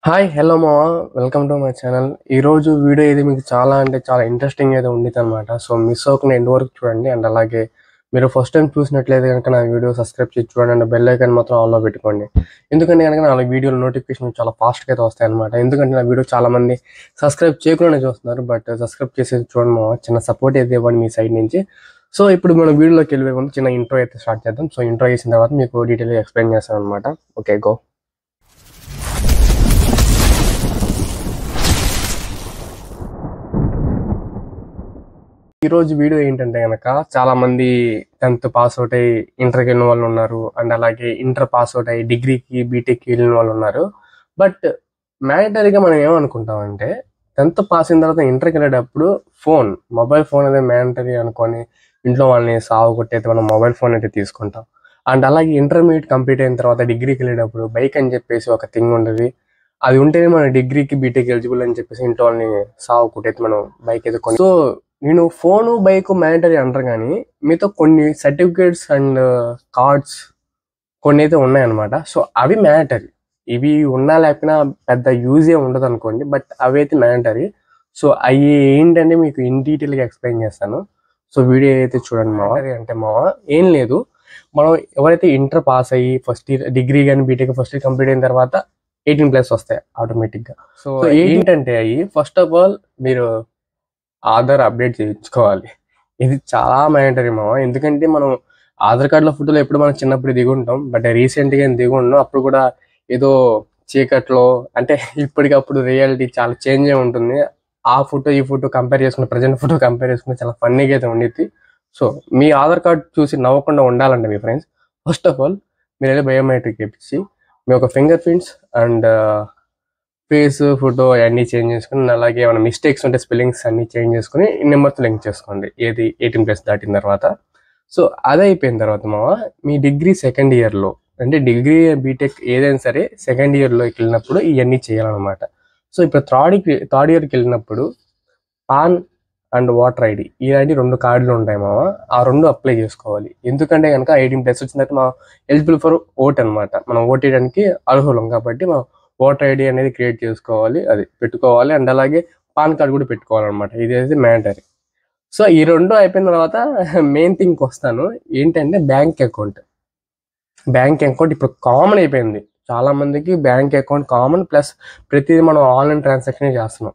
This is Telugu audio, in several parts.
హాయ్ హలో మావా వెల్కమ్ టు మై ఛానల్. ఈరోజు వీడియో ఇది మీకు చాలా అంటే చాలా ఇంట్రెస్టింగ్ అయితే ఉండిద్ది అనమాట. సో మిస్ అవ్వకుండా ఎండ్ వరకు చూడండి. అండ్ అలాగే మీరు ఫస్ట్ టైం చూసినట్లయితే కనుక నా వీడియో సబ్స్క్రైబ్ చేసి చూడండి. అండ్ బెల్ ఐకాన్ మాత్రం ఆన్లో పెట్టుకోండి. ఎందుకంటే కనుక నా వీడియోలో నోటిఫికేషన్ చాలా ఫాస్ట్గా అయితే వస్తాయి అనమాట. ఎందుకంటే నా వీడియో చాలా మంది సబ్స్క్రైబ్ చేయకుండానే చూస్తున్నారు. బట్ సబ్స్క్రైబ్ చేసి చూడండి మావా, చిన్న సపోర్ట్ అయితే ఇవ్వండి మీ సైడ్ నుంచి. సో ఇప్పుడు మనం వీడియోలోకి వెళ్ళే ముందు చిన్న ఇంట్రో అయితే స్టార్ట్ చేద్దాం. సో ఇంట్రో చేసిన తర్వాత మీకు డీటెయిల్గా ఎక్స్ప్లెయిన్ చేస్తాను అనమాట. Okay, go. ఈరోజు వీడియో ఏంటంటే కనుక చాలా మంది 10th పాస్ అవుట్ అయ్యి ఇంటర్కి వెళ్ళిన వాళ్ళు ఉన్నారు. అండ్ అలాగే ఇంటర్ పాస్ అవుట్ అయ్యి డిగ్రీకి బీటెక్కి వెళ్ళిన వాళ్ళు ఉన్నారు. బట్ మ్యాండటరీగా మనం ఏమనుకుంటామంటే 10th పాస్ అయిన తర్వాత ఇంటర్కి వెళ్ళేటప్పుడు మొబైల్ ఫోన్ అనేది మ్యాండటరీ అనుకొని ఇంట్లో వాళ్ళని సాగు కొట్టయితే మనం మొబైల్ ఫోన్ అయితే తీసుకుంటాం. అండ్ అలాగే ఇంటర్మీడియట్ కంప్లీట్ అయిన తర్వాత డిగ్రీకి వెళ్ళేటప్పుడు బైక్ అని చెప్పేసి ఒక థింగ్ ఉండదు. అది ఉంటేనే మన డిగ్రీకి బీటెక్ ఎలిజిబుల్ అని చెప్పేసి ఇంట్లో వాళ్ళని సాగు కొట్టయితే మనం బైక్ అయితే కొని. సో నేను ఫోను బైక్ మ్యాండటరీ అంటారు, కానీ మీతో కొన్ని సర్టిఫికేట్స్ అండ్ కార్డ్స్ కొన్ని అయితే ఉన్నాయన్నమాట. సో అవి మ్యాండటరీ. ఇవి ఉన్నా లేకపోయినా పెద్ద యూజే ఉండదు అనుకోండి, బట్ అవి అయితే మ్యాండటరీ. సో అవి ఏంటంటే మీకు ఇన్ డీటెయిల్గా ఎక్స్ప్లెయిన్ చేస్తాను. సో వీడియో అయితే చూడండి మావా. అంటే మావా ఏం లేదు, మనం ఎవరైతే ఇంటర్ పాస్ అయ్యి ఫస్ట్ ఇయర్ డిగ్రీ కానీ బీటెక్ ఫస్ట్ ఇయర్ కంప్లీట్ అయిన తర్వాత 18+ వస్తాయి ఆటోమేటిక్గా. సో ఏంటంటే అవి ఫస్ట్ ఆఫ్ ఆల్ మీరు ఆధార్ అప్డేట్ చేయించుకోవాలి. ఇది చాలా మ్యాండటరీ మావా. ఎందుకంటే మనం ఆధార్ కార్డులో ఫోటోలు ఎప్పుడు మనం చిన్నప్పుడు దిగుంటాం, బట్ రీసెంట్గా దిగుంటాం. అప్పుడు కూడా ఏదో చీకట్లో, అంటే ఇప్పటికప్పుడు రియాలిటీ చాలా చేంజ్ అయి ఉంటుంది. ఆ ఫోటో ఈ ఫోటో కంపేర్ చేసుకుంటే, ప్రజెంట్ ఫోటో కంపేర్ చేసుకుంటే చాలా ఫన్నీగా అయితే ఉండిద్ది. సో మీ ఆధార్ కార్డు చూసి నవ్వకుండా ఉండాలంటే మీ ఫ్రెండ్స్, ఫస్ట్ ఆఫ్ ఆల్ మీరు వెళ్ళి బయోమెట్రిక్ ఇప్పించి మీ యొక్క finger prints and face photo అవన్నీ చేంజ్ చేసుకుని, అలాగే ఏమైనా మిస్టేక్స్ ఉంటే స్పెల్లింగ్స్ అన్ని చేంజ్ చేసుకుని నెంబర్తో లింక్ చేసుకోండి. ఏది 18+ దాటిన తర్వాత. సో అది అయిపోయిన తర్వాత మావా మీ డిగ్రీ సెకండ్ ఇయర్లో, అంటే డిగ్రీ బీటెక్ ఏదైనా సరే సెకండ్ ఇయర్లోకి వెళ్ళినప్పుడు ఇవన్నీ చేయాలన్నమాట. సో ఇప్పుడు థర్డ్ ఇయర్కి వెళ్ళినప్పుడు పాన్ అండ్ ఓటర్ ఐడి ఇలాంటి 2 కార్డులు ఉంటాయి మావా. ఆ 2 అప్లై చేసుకోవాలి. ఎందుకంటే కనుక 18+ వచ్చిన తర్వాత మనం ఎలిజిబుల్ ఫర్ ఓట్ అనమాట. మనం ఓట్ వేయడానికి అర్హులం కాబట్టి మనం ఓటర్ ఐడి అనేది క్రియేట్ చేసుకోవాలి, అది పెట్టుకోవాలి. అండ్ అలాగే పాన్ కార్డ్ కూడా పెట్టుకోవాలన్నమాట. ఇది అయితే మ్యాండటరీ. సో ఈ 2 అయిపోయిన తర్వాత మెయిన్ థింగ్కి వస్తాను. ఏంటంటే బ్యాంక్ అకౌంట్ ఇప్పుడు కామన్ అయిపోయింది. చాలా మందికి బ్యాంక్ అకౌంట్ కామన్, ప్లస్ ప్రతిదీ మనం ఆన్లైన్ ట్రాన్సాక్షన్ చేస్తున్నాం.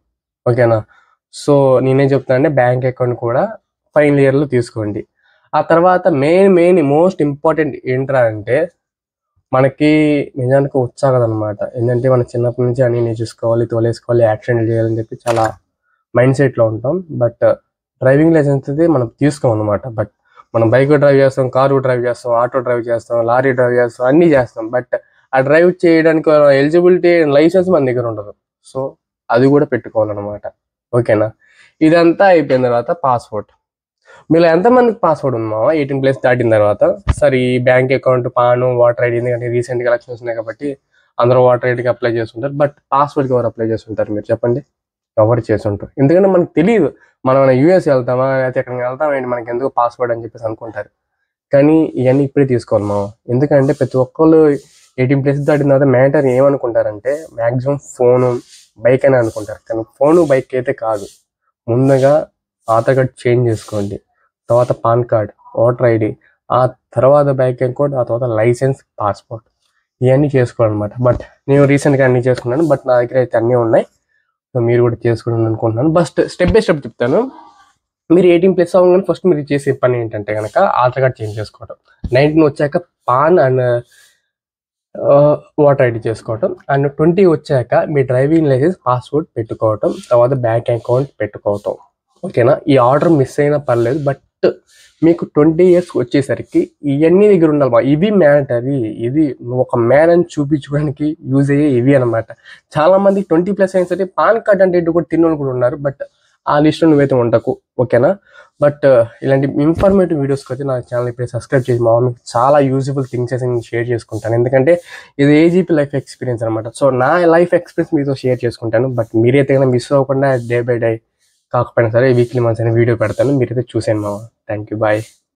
ఓకేనా? సో నేనేం చెప్తాను అంటే బ్యాంక్ అకౌంట్ కూడా ఫైనల్ ఇయర్లో తీసుకోండి. ఆ తర్వాత మెయిన్ మోస్ట్ ఇంపార్టెంట్ ఏంట్రా అంటే మనకి నిజానికి ఉత్సాహం అనమాట. ఏంటంటే మనం చిన్నప్పటి నుంచి అన్ని నేర్చుకోవాలి, తోలేసుకోవాలి, యాక్సిడెంట్ చేయాలని చెప్పి చాలా మైండ్ సెట్లో ఉంటాం. బట్ డ్రైవింగ్ లైసెన్స్ అయితే మనం తీసుకోం అనమాట. బట్ మనం బైక్ డ్రైవ్ చేస్తాం, కారు డ్రైవ్ చేస్తాం, ఆటో డ్రైవ్ చేస్తాం, లారీ డ్రైవ్ చేస్తాం, అన్నీ చేస్తాం. బట్ ఆ డ్రైవ్ చేయడానికి ఎలిజిబిలిటీ లైసెన్స్ మన దగ్గర ఉండదు. సో అది కూడా పెట్టుకోవాలన్నమాట. ఓకేనా? ఇదంతా అయిపోయిన తర్వాత పాస్పోర్ట్. మీరు ఎంతమందికి పాస్వర్డ్ ఉందా 18+ దాటిన తర్వాత? సరే, ఈ బ్యాంక్ అకౌంట్, పాను, ఓటర్ ఐడి, ఎందుకంటే రీసెంట్గా ఎలక్షన్స్ ఉన్నాయి కాబట్టి అందరూ ఓటర్ ఐడికి అప్లై చేస్తుంటారు. బట్ పాస్వర్డ్కి ఎవరు అప్లై చేస్తుంటారు మీరు చెప్పండి? ఎవరు చేస్తుంటారు? ఎందుకంటే మనకు తెలియదు. మనం యూఎస్ వెళ్తామా లేకపోతే ఎక్కడికి వెళ్తామేంటి, మనకి ఎందుకు పాస్వర్డ్ అని చెప్పేసి అనుకుంటారు. కానీ ఇవన్నీ ఇప్పుడే తీసుకోవాలి మనం. ఎందుకంటే ప్రతి ఒక్కళ్ళు 18+ దాటిన తర్వాత మ్యాటర్ ఏమనుకుంటారంటే మ్యాక్సిమం ఫోను బైక్ అని అనుకుంటారు. కానీ ఫోను బైక్ అయితే కాదు. ముందుగా ఆధార్ కార్డ్ చేంజ్ చేసుకోండి, తర్వాత పాన్ కార్డ్, ఓటర్ ఐడి, ఆ తర్వాత బ్యాంక్ అకౌంట్, ఆ తర్వాత లైసెన్స్, పాస్పోర్ట్, ఇవన్నీ చేసుకోవాలన్నమాట. బట్ నేను రీసెంట్గా అన్నీ చేసుకున్నాను. బట్ నా దగ్గర అయితే అన్నీ ఉన్నాయి. సో మీరు కూడా చేసుకోవాలని అనుకుంటున్నాను. బట్ స్టెప్ బై స్టెప్ చెప్తాను. మీరు 18+ అవ్వగానే ఫస్ట్ మీరు చేసే పని ఏంటంటే కనుక ఆధార్ కార్డ్ చేంజ్ చేసుకోవటం, 19 వచ్చాక పాన్ అండ్ ఓటర్ ఐడి చేసుకోవటం, అండ్ 20 వచ్చాక మీ డ్రైవింగ్ లైసెన్స్, పాస్పోర్ట్ పెట్టుకోవటం, తర్వాత బ్యాంక్ అకౌంట్ పెట్టుకోవటం. ఓకేనా? ఈ ఆర్డర్ మిస్ అయినా పర్లేదు, బట్ మీకు 20 years వచ్చేసరికి ఇవన్నీ దగ్గర ఉండాలి. ఇవి మ్యాండటరీ. ఇది ఒక మ్యాన్ అని చూపించుకోవడానికి యూజ్ అయ్యే ఇవి అనమాట. చాలా మంది 20+ అయిన సరే పాన్ కార్డ్ అంటే కూడా తిన్నోళ్ళు కూడా ఉన్నారు. బట్ ఆ లిస్ట్లో నువ్వైతే ఉండకు. ఓకేనా? బట్ ఇలాంటి ఇన్ఫర్మేటివ్ వీడియోస్కి అయితే నా ఛానల్ ఇప్పుడే సబ్స్క్రైబ్ చేసి మా మీకు చాలా యూజ్ఫుల్ థింగ్స్ అయితే నేను షేర్ చేసుకుంటాను. ఎందుకంటే ఇది ఏజీపీ లైఫ్ ఎక్స్పీరియన్స్ అనమాట. సో నా లైఫ్ ఎక్స్పీరియన్స్ మీతో షేర్ చేసుకుంటాను. బట్ మీరైతే మిస్ అవ్వకుండా డే బై డే కాకపోయినా సరే వీక్లీ మంత్స్ అనే వీడియో పెడతాను. మీరైతే చూసాను మావా. Thank you, bye.